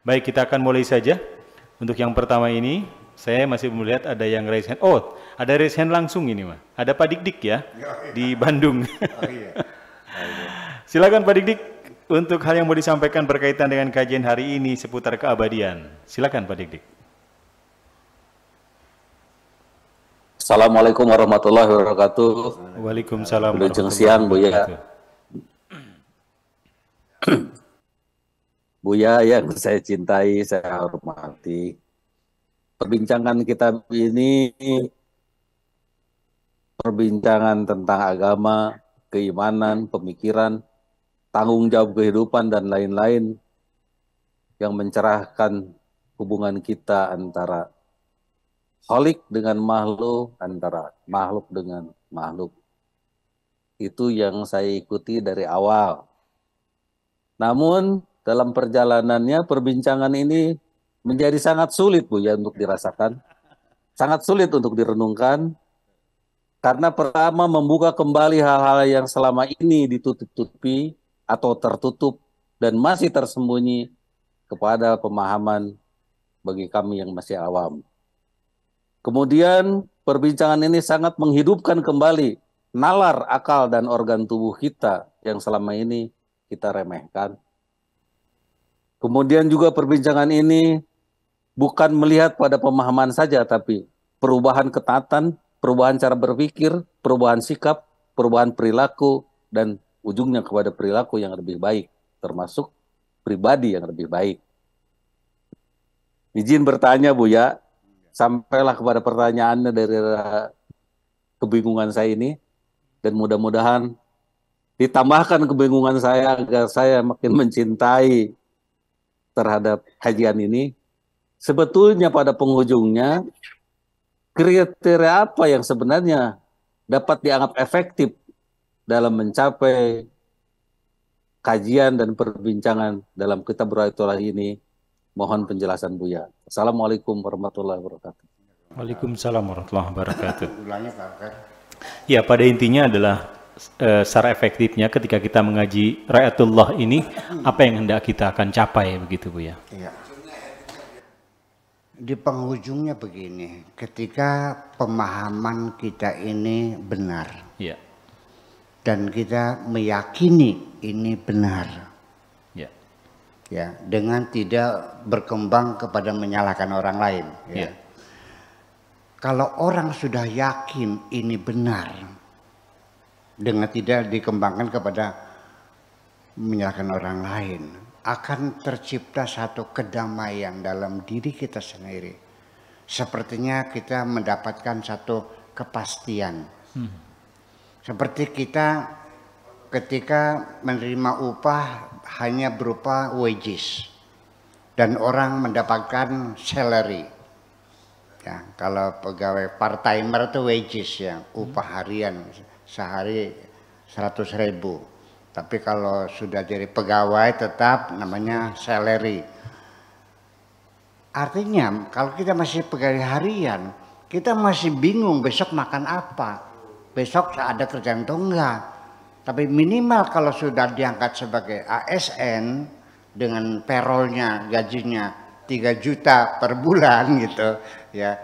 Baik, kita akan mulai saja. Untuk yang pertama ini, saya masih melihat ada yang raise hand. Oh, ada raise hand langsung ini, Mas. Ada Pak Dik-Dik ya, di Bandung. Oh iya. Silakan Pak Dik-Dik, untuk hal yang mau disampaikan berkaitan dengan kajian hari ini seputar keabadian. Silakan Pak Dik-Dik. Assalamualaikum warahmatullahi wabarakatuh. Waalaikumsalam Wilujeng warahmatullahi siang, Buya. wabarakatuh. Buya yang saya cintai, saya hormati. Perbincangan kita ini perbincangan tentang agama, keimanan, pemikiran, tanggung jawab kehidupan, dan lain-lain yang mencerahkan hubungan kita antara Khalik dengan makhluk, antara makhluk dengan makhluk. Itu yang saya ikuti dari awal. Namun dalam perjalanannya perbincangan ini menjadi sangat sulit, Bu, ya, untuk dirasakan. Sangat sulit untuk direnungkan. Karena pertama membuka kembali hal-hal yang selama ini ditutup-tutupi atau tertutup dan masih tersembunyi kepada pemahaman bagi kami yang masih awam. Kemudian perbincangan ini sangat menghidupkan kembali nalar akal dan organ tubuh kita yang selama ini kita remehkan. Kemudian juga perbincangan ini bukan melihat pada pemahaman saja, tapi perubahan ketatan, perubahan cara berpikir, perubahan sikap, perubahan perilaku, dan ujungnya kepada perilaku yang lebih baik, termasuk pribadi yang lebih baik. Izin bertanya, Buya, sampailah kepada pertanyaannya dari kebingungan saya ini, dan mudah-mudahan ditambahkan kebingungan saya agar saya makin mencintai terhadap kajian ini. Sebetulnya pada penghujungnya, kriteria apa yang sebenarnya dapat dianggap efektif dalam mencapai kajian dan perbincangan dalam kitab Ruhayatul ini? Mohon penjelasan, Buya. Assalamualaikum warahmatullahi wabarakatuh. Waalaikumsalam warahmatullahi wabarakatuh. Ulangnya Kak. Ya, pada intinya adalah secara efektifnya ketika kita mengaji Ruhayatul ini, apa yang hendak kita akan capai, begitu Bu ya? Iya. Di penghujungnya begini, ketika pemahaman kita ini benar, ya, dan kita meyakini ini benar, ya, dengan tidak berkembang kepada menyalahkan orang lain. Ya. Kalau orang sudah yakin ini benar, dengan tidak dikembangkan kepada menyalahkan orang lain, akan tercipta satu kedamaian dalam diri kita sendiri. Sepertinya kita mendapatkan satu kepastian. Seperti kita ketika menerima upah hanya berupa wages dan orang mendapatkan salary. Ya, kalau pegawai part-timer itu wages ya, upah harian sehari 100.000. Tapi kalau sudah jadi pegawai tetap namanya salary. Artinya kalau kita masih pegawai harian, kita masih bingung besok makan apa, besok ada kerjaan atau enggak. Tapi minimal kalau sudah diangkat sebagai ASN dengan payrollnya, gajinya 3 juta per bulan gitu ya,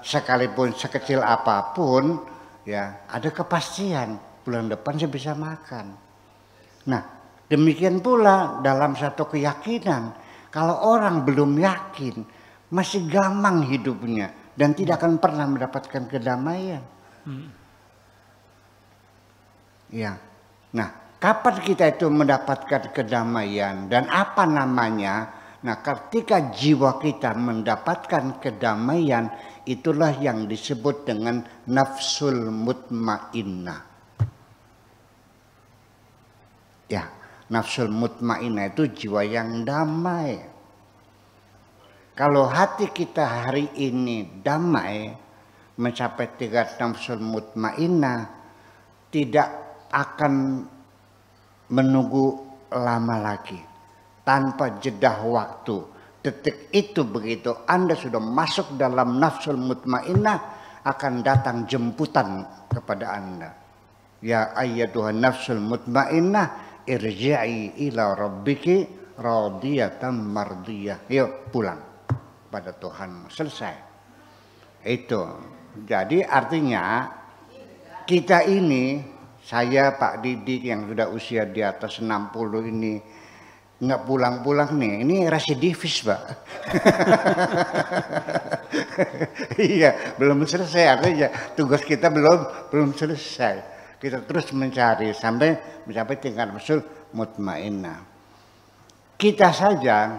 sekalipun sekecil apapun ya, ada kepastian bulan depan saya bisa makan. Nah, demikian pula dalam satu keyakinan, kalau orang belum yakin, masih gamang hidupnya dan tidak akan pernah mendapatkan kedamaian. Ya. Nah, kapan kita itu mendapatkan kedamaian dan apa namanya? Nah, ketika jiwa kita mendapatkan kedamaian, itulah yang disebut dengan nafsul mutmainnah. Ya, nafsul mutmainnah itu jiwa yang damai. Kalau hati kita hari ini damai, mencapai tingkat nafsul mutmainnah, tidak akan menunggu lama lagi. Tanpa jeda waktu, detik itu begitu Anda sudah masuk dalam nafsul mutmainnah, akan datang jemputan kepada Anda. Ya ayyatuhan nafsul mutmainnah, irji'i ila rabbiki radiyatan mardiyah. Yuk pulang pada Tuhan. Selesai. Itu. Jadi artinya kita ini, saya Pak Didik yang sudah usia di atas 60 ini nggak pulang-pulang nih, ini residivis Pak. Iya, belum selesai, artinya tugas kita belum selesai. Kita terus mencari sampai mencapai tingkat usul mutmainnah. Kita saja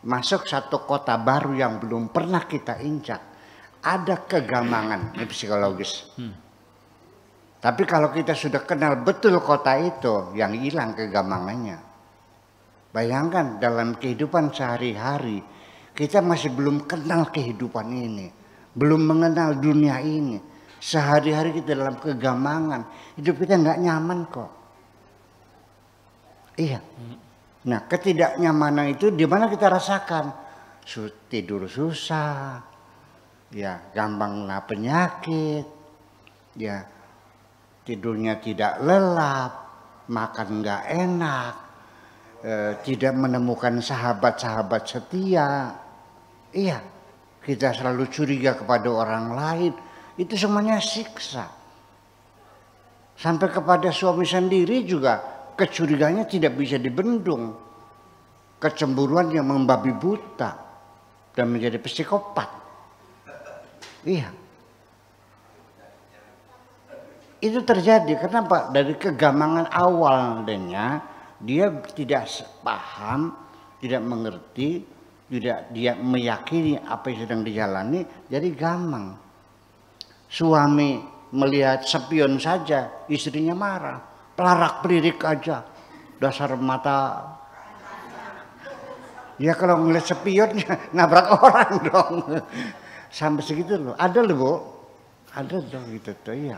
masuk satu kota baru yang belum pernah kita injak, ada kegamangan, ini psikologis. Tapi kalau kita sudah kenal betul kota itu, yang hilang kegamangannya. Bayangkan dalam kehidupan sehari-hari, kita masih belum kenal kehidupan ini. Belum mengenal dunia ini. Sehari-hari kita dalam kegamangan. Hidup kita nggak nyaman kok. Iya. Nah, ketidaknyamanan itu di mana kita rasakan? Tidur susah. Ya, gampang kena penyakit. Ya, tidurnya tidak lelap. Makan nggak enak. Tidak menemukan sahabat-sahabat setia. Iya, kita selalu curiga kepada orang lain. Itu semuanya siksa. Sampai kepada suami sendiri juga kecurigaannya tidak bisa dibendung. Kecemburuan yang membabi buta dan menjadi psikopat. Iya. Itu terjadi kenapa? Dari kegamangan awalnya dia tidak paham, tidak mengerti, tidak dia meyakini apa yang sedang dijalani, jadi gamang. Suami melihat spion saja, istrinya marah, pelarak pelirik aja, dasar mata. Ya kalau ngeliat spion nabrak orang dong, sampai segitu loh. Ada loh Bu, ada dong gitu tuh ya.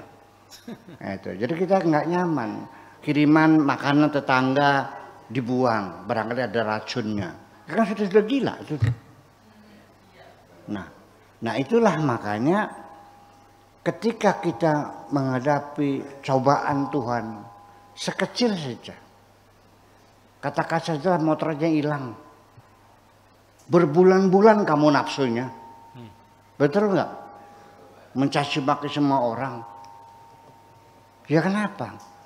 Itu, jadi kita nggak nyaman. Kiriman makanan tetangga dibuang, barangkali ada racunnya. Kan sudah gila. Nah itulah makanya ketika kita menghadapi cobaan Tuhan sekecil saja, katakan saja motornya hilang, berbulan-bulan kamu nafsunya, betul nggak? Mencaci maki semua orang. Ya kenapa?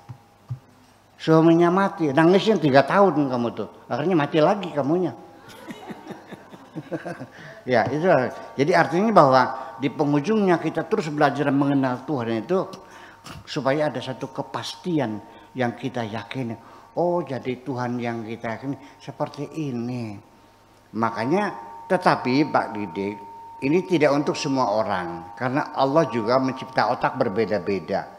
Suaminya mati, nangisnya 3 tahun kamu tuh, akhirnya mati lagi kamunya. Ya itu, jadi artinya bahwa di penghujungnya kita terus belajar mengenal Tuhan itu supaya ada satu kepastian yang kita yakini. Oh jadi Tuhan yang kita yakini seperti ini. Makanya tetapi Pak Didik, ini tidak untuk semua orang karena Allah juga mencipta otak berbeda-beda.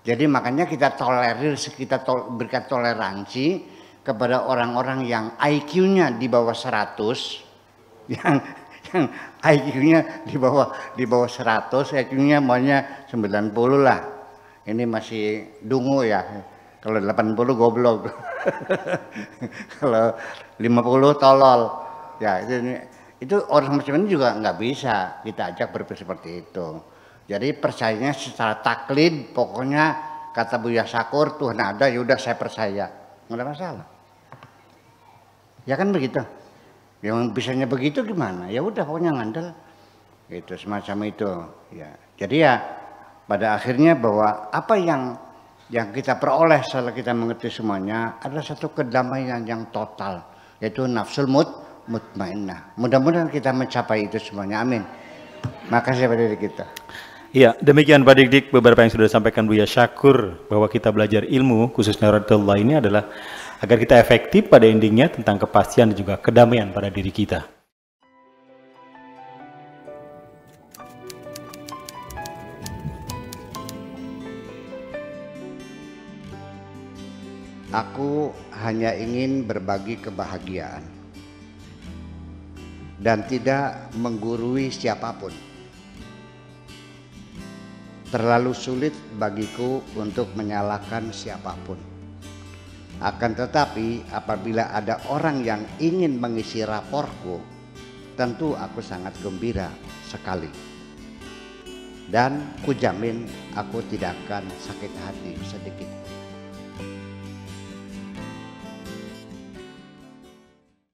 Jadi makanya kita tolerir, kita berikan toleransi kepada orang-orang yang IQ-nya di bawah 100, yang IQ-nya di bawah 100, IQ-nya maunya 90 lah. Ini masih dungu ya. Kalau 80 goblok. Kalau 50 tolol. Ya itu orang macam ini juga nggak bisa kita ajak berpikir seperti itu. Jadi percayanya secara taklid, pokoknya kata Buya Syakur Tuhan ada, yaudah saya percaya, nggak ada masalah. Ya kan begitu. Yang bisanya begitu gimana? Ya udah pokoknya ngandel, gitu semacam itu. Ya, jadi ya pada akhirnya bahwa apa yang kita peroleh setelah kita mengerti semuanya adalah satu kedamaian yang total, yaitu nafsul mutmainnah. Mudah-mudahan kita mencapai itu semuanya. Amin. Makasih pada diri kita. Iya, demikian Pak Dik-Dik beberapa yang sudah disampaikan Buya Syakur bahwa kita belajar ilmu khususnya Radullah ini adalah agar kita efektif pada endingnya tentang kepastian dan juga kedamaian pada diri kita. Aku hanya ingin berbagi kebahagiaan dan tidak menggurui siapapun. Terlalu sulit bagiku untuk menyalahkan siapapun. Akan tetapi apabila ada orang yang ingin mengisi raporku, tentu aku sangat gembira sekali. Dan kujamin aku tidak akan sakit hati sedikit.